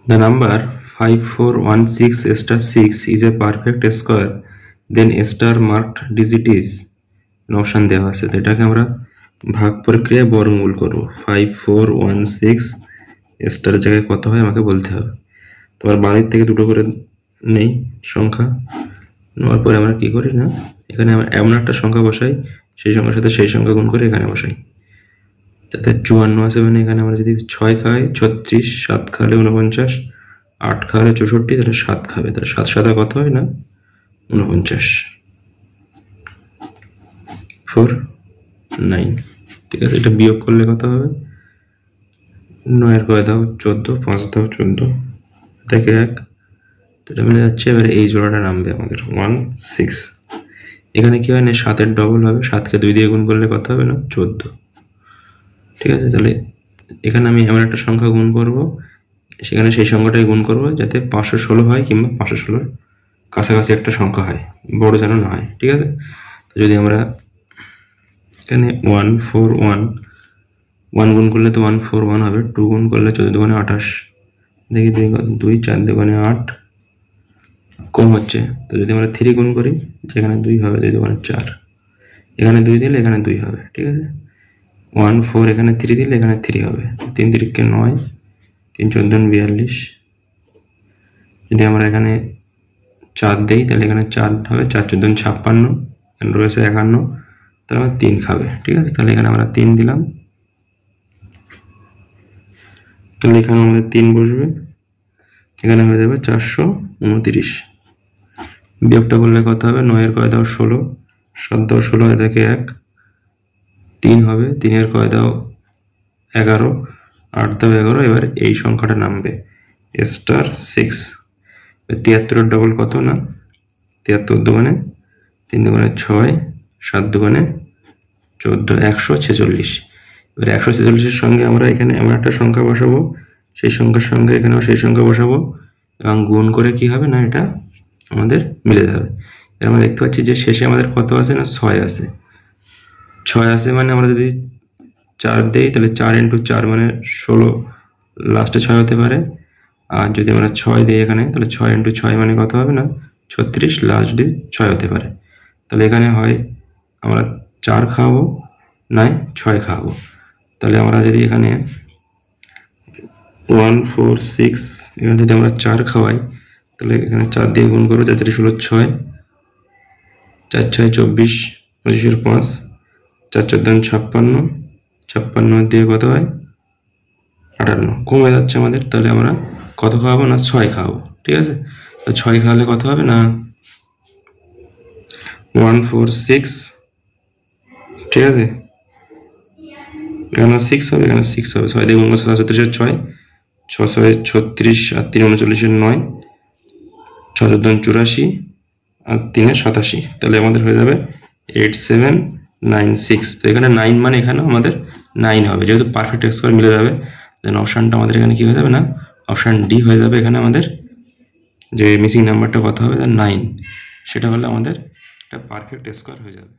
The number 5416 star 6 is a perfect square, then star marked digit is option দেওয়া আছে। তো এটাকে আমরা ভাগ প্রক্রিয়ায় বর্গমূল করব। 5416 স্টার জায়গায় কত হয় আমাকে বলতে হবে। তোমার বাড়ির থেকে দুটো করে নেই সংখ্যা, নেওয়ার পরে আমরা কি করি না, এখানে আমরা এমন একটা সংখ্যা বসাই, সেই সংখ্যার সাথে সেই সংখ্যা গুণ করে এখানে বসাই। তাতে 54 আছে, মানে এখানে আমরা যদি 6 খাই 36, 7 খালে 49, 8 খালে 64, তাহলে 7 খাবে, তাহলে 7 সাথে কত হয় না 49, 4 9। ঠিক আছে, এটা বিয়োগ করলে কত হবে, 9 এর করে দাও 14, 5 দাও 14 থেকে 1, এটা মিলে যাচ্ছে। এবারে এই জোড়াটা নামবে আমাদের 1 6। এখানে কি হয় না, 7 এর ডবল হবে, 7 কে 2 দিয়ে গুণ করলে কত হবে না 14। ঠিক আছে, তাহলে এখানে আমি এমন একটা সংখ্যা গুণ করব, সেখানে সেই সংখ্যাটাই গুণ করব যাতে 516 হয় কিংবা 516 কাছাকাছি একটা সংখ্যা হয়, বড় যেন না হয়। ঠিক আছে, তো যদি আমরা এখানে 1 গুণ করলে তো 141 হবে, 2 গুণ করলে 14 দুগুণে 28, দেখি 2 4 দুগুণে 8, কম হচ্ছে। তো যদি আমরা 3 গুণ করি, যেখানে 2 হবে 2 দুগুণে 4, এখানে 2 দিলে এখানে 2 হবে। ঠিক আছে, 1 4 এখানে 3 দিলে এখানে 3 হবে, 3 3 9, 3 14 42। যদি আমরা এখানে 4 দেই তাহলে এখানে 4 হবে, 4 14 56, এখানে রয়েছে 51, তাহলে আমরা 3 খাবে। ঠিক আছে, তাহলে এখানে আমরা 3 দিলাম, তাহলে এখানে আমাদের 3 বসবে, এখানে হয়ে যাবে 429। বিয়োগটা করলে কত হবে, 9 এর করে দাও 16, 7 দাও 16, এ থেকে 1, 3 হবে, 3 এর করে দাও 11, 8 দাও 11, এবার এই সংখ্যাটা নামবে স্টার 6। 73 এর ডবল কত না, 73 দুগুণে 3 দুগুণে 6, 7 দুগুণে 14, 146। এবার 146 এর সঙ্গে আমরা এখানে এমন একটা সংখ্যা বসাবো, সেই সংখ্যার সঙ্গে এখানেও সেই সংখ্যা বসাবো, এবং গুণ করে কি হবে না, এটা আমাদের মিলে যাবে। এর আমরা দেখতে পাচ্ছি যে শেষে আমাদের কত আছে না 6 আছে, 6 আছে, মানে আমরা যদি 4 দেই তাহলে 4 × 4 মানে 16, লাস্টে 6 হতে পারে। আর যদি আমরা 6 দিই এখানে, তাহলে 6 × 6 মানে কত হবে না 36, লাস্ট 6 হতে পারে। তাহলে এখানে হয় আমরা 4 খাওয়াবো, নয় 6 খাওয়াবো। তাহলে আমরা যদি এখানে 1 4 6, এখানে যদি আমরা 4 খাওয়াই, তাহলে এখানে 4 দিয়ে গুণ করবো, 4 4 16 6, 4 6 24, 25 5, 4 14 56, 56 দিয়ে কত হয় 58, কমে যাচ্ছে আমাদের। তাহলে আমরা কত খাওয়াবো না 6 খাওয়াবো। ঠিক আছে, তো 6 খাওয়ালে কত হবে না 146। ঠিক আছে, এখানে 6 হবে, এখানে 6 হবে, 6 দিয়ে গুণ করলে 37 6, 6 6 36, আর 3 39 9, 6 14 84, আর 3 87, তাহলে আমাদের হয়ে যাবে 8796। তো এখানে 9 মানে এখানে আমাদের 9 হবে, যেহেতু পারফেক্ট স্কোয়ার মিলে যাবে, দেন অপশানটা আমাদের এখানে কি হয়ে যাবে না, অপশান ডি হয়ে যাবে। এখানে আমাদের যে মিসিং নাম্বারটা কত হবে 9, সেটা হলে আমাদের একটা পারফেক্ট স্কোয়ার হয়ে যাবে।